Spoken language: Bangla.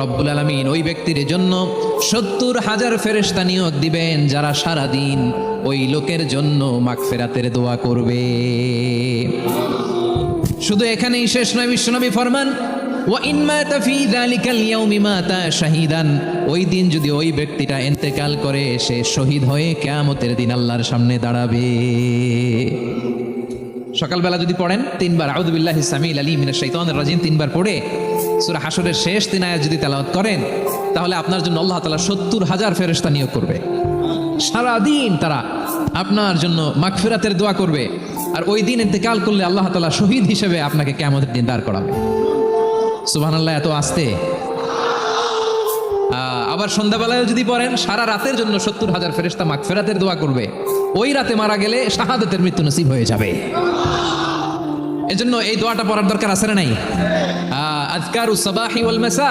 রব্বুল আলামিন ওই ব্যক্তির জন্য 70,000 ফেরেশতা নিয়োগ দিবেন যারা সারাদিন ওই লোকের জন্য মাগফিরাতের দোয়া করবে। শুধু এখানেই শেষ নয়, বিশ্বনবী ফরমান ওয়া ইন মাতা ফি যালিকাল ইয়াউমি মাতা শাহীদান, ওই দিন যদি ওই ব্যক্তিটা ইন্তেকাল করে সে শহীদ হয়ে কিয়ামতের দিন আল্লাহর সামনে দাঁড়াবে। সকালবেলা যদি পড়েন 3 বার আউযু বিল্লাহি সামিল আলিম মিনাশ শাইতানির রাজিম 3 বার পড়ে সূরা হাশরের শেষ 3 আয়াত যদি তেলাওয়াত করেন, তাহলে আপনার জন্য আল্লাহ তাআলা 70,000 ফেরেশতা নিয়োগ করবে। সারাদিন তারা আপনার জন্য মাগফিরাতের দোয়া করবে। আর ওই দিন ইন্তেকাল করলে আল্লাহ তাআলা শহীদ হিসেবে আপনাকে কিয়ামতের দিন দাঁড় করাবে। সুবহানাল্লাহ, এত আস্তে। আবার সন্ধ্যাবেলায় যদি পড়েন, সারা রাতের জন্য 70,000 ফেরেশতা মাগফিরাতের দোয়া করবে। ওই রাতে মারা গেলে শাহাদাতের মৃত্যু নসিব হয়ে যাবে। এজন্য এই দোয়াটা পড়ার দরকার আছে না নাই? আযকারুস সাবাহি ওয়াল মাসা।